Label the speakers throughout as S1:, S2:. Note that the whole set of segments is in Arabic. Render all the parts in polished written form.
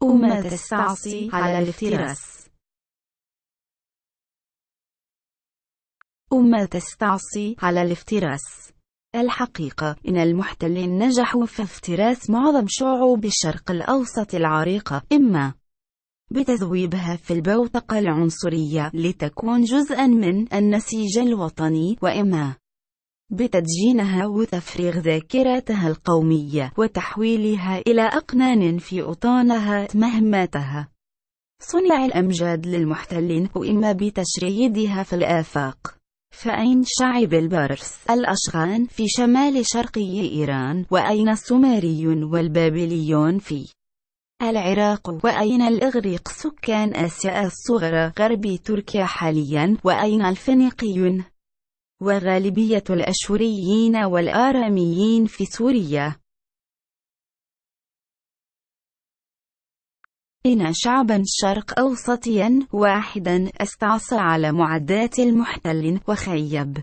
S1: وما تستعصي على الافتراس. وما تستعصي على الافتراس. الحقيقة إن المحتلين نجحوا في افتراس معظم شعوب الشرق الأوسط العريقة، إما بتذويبها في البوتقة العنصرية لتكون جزءا من النسيج الوطني، وإما بتدجينها وتفريغ ذاكرتها القومية وتحويلها إلى أقنان في أوطانها مهماتها صنع الأمجاد للمحتلين، وإما بتشريدها في الآفاق. فأين شعب البرس الأشغان في شمال شرقي إيران؟ وأين السومري والبابليون في العراق؟ وأين الإغريق سكان آسيا الصغرى غرب تركيا حاليا؟ وأين الفينيقيون وغالبية الأشوريين والآراميين في سوريا؟ إن شعبا شرق أوسطيا واحدا استعصى على معدات المحتل وخيب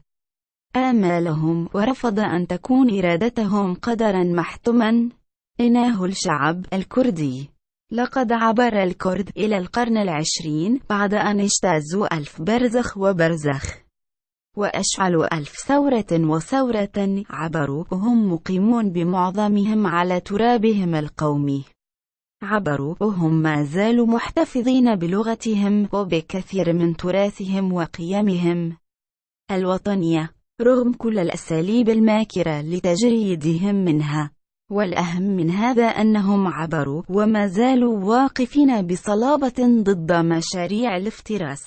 S1: آمالهم ورفض أن تكون إرادتهم قدرا محتوما، إنه الشعب الكردي. لقد عبر الكرد إلى القرن العشرين بعد أن اجتازوا 1000 برزخ وبرزخ وأشعلوا 1000 ثورة وثورة، عبروا وهم مقيمون بمعظمهم على ترابهم القومي. عبروا وهم ما زالوا محتفظين بلغتهم وبكثير من تراثهم وقيمهم الوطنية، رغم كل الأساليب الماكرة لتجريدهم منها. والأهم من هذا أنهم عبروا وما زالوا واقفين بصلابة ضد مشاريع الافتراس.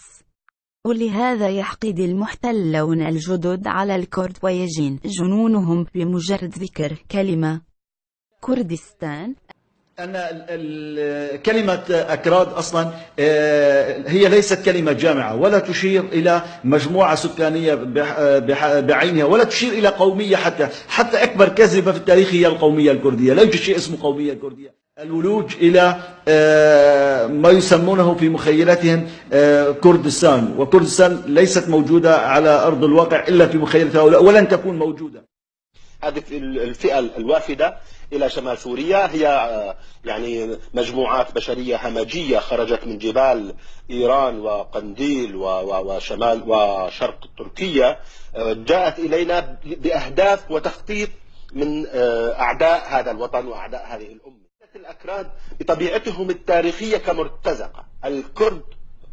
S1: ولهذا يحقد المحتلون الجدد على الكرد ويجين جنونهم بمجرد ذكر كلمة كردستان.
S2: أن كلمة أكراد أصلا هي ليست كلمة جامعة، ولا تشير إلى مجموعة سكانية بعينها، ولا تشير إلى قومية. حتى أكبر كذبة في التاريخ هي القومية الكردية. لا يوجد شيء اسمه قومية كردية. الولوج إلى ما يسمونه في مخيلتهم كردستان، وكردستان ليست موجودة على أرض الواقع إلا في مخيلة هؤلاء، ولن تكون موجودة.
S3: هذه الفئة الوافدة إلى شمال سوريا هي يعني مجموعات بشرية همجية خرجت من جبال إيران وقنديل وشمال وشرق تركيا، جاءت إلينا بأهداف وتخطيط من أعداء هذا الوطن وأعداء هذه الأمة. الأكراد بطبيعتهم التاريخية كمرتزقة. الكرد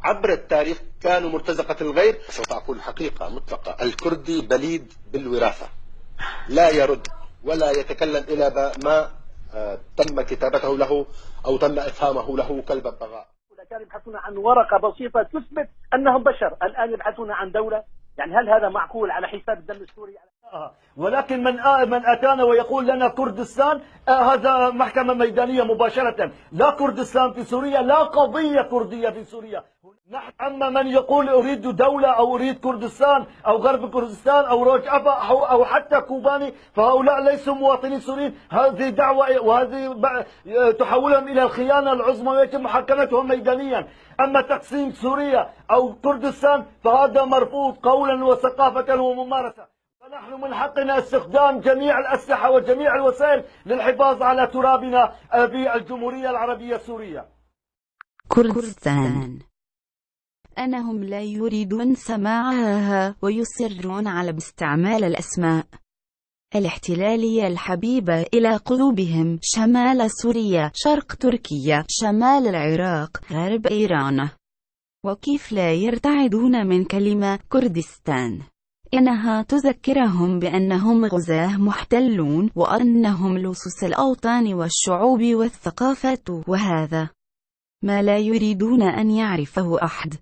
S3: عبر التاريخ كانوا مرتزقة الغير. سوف أقول حقيقة مطلقة: الكردي بليد بالوراثة، لا يرد ولا يتكلم إلى ما تم كتابته له أو تم إفهامه له كلب البغاء.
S4: كانوا يبحثون عن ورقة بسيطة تثبت أنهم بشر، الآن يبحثون عن دولة. يعني هل هذا معقول على حساب الدم السوري؟
S5: ولكن من أتانا ويقول لنا كردستان، هذا محكمة ميدانية مباشرة. لا كردستان في سوريا، لا قضية كردية في سوريا. أما من يقول أريد دولة أو أريد كردستان أو غرب كردستان أو روجافا أو حتى كوباني، فهؤلاء ليسوا مواطنين سوريين. هذه دعوة وهذه تحولهم إلى الخيانة العظمى ويتم محاكمتهم ميدانيا. أما تقسيم سوريا أو كردستان فهذا مرفوض قولا وثقافة وممارسة. فنحن من حقنا استخدام جميع الأسلحة وجميع الوسائل للحفاظ على ترابنا في الجمهورية العربية السورية.
S1: كردستان أنهم لا يريدون سماعها ويصرون على استعمال الأسماء الاحتلالية الحبيبة إلى قلوبهم: شمال سوريا، شرق تركيا، شمال العراق، غرب إيران. وكيف لا يرتعدون من كلمة كردستان؟ إنها تذكرهم بأنهم غزاة محتلون وأنهم لصوص الأوطان والشعوب والثقافة، وهذا ما لا يريدون أن يعرفه أحد.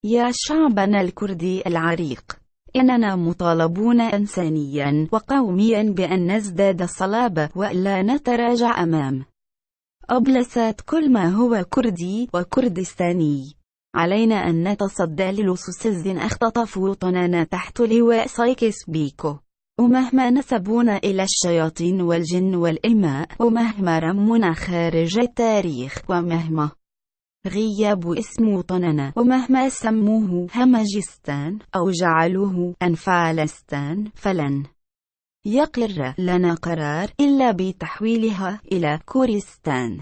S1: يا شعبنا الكردي العريق، إننا مطالبون إنسانيا وقوميا بأن نزداد صلابة وألا نتراجع أمام أبلسات كل ما هو كردي وكردستاني. علينا أن نتصدى للصوص الزين اختطف وطننا تحت لواء سايكس بيكو، ومهما نسبونا إلى الشياطين والجن والإماء، ومهما رمونا خارج التاريخ، ومهما غياب اسم وطننا، ومهما سموه همجستان أو جعلوه أنفالستان فلن يقر لنا قرار إلا بتحويلها إلى كورستان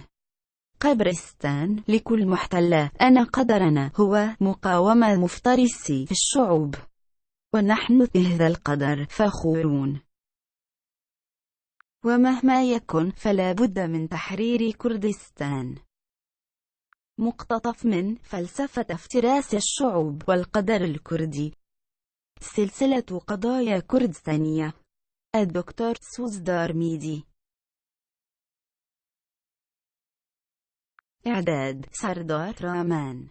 S1: قبرستان لكل محتلة. أن قدرنا هو مقاومة مفترس الشعوب، ونحن بهذا القدر فخورون. ومهما يكن فلا بد من تحرير كردستان. مقتطف من فلسفة افتراس الشعوب والقدر الكردي، سلسلة قضايا كردستانية. الدكتور سوزدار ميدي. إعداد سردار رامان.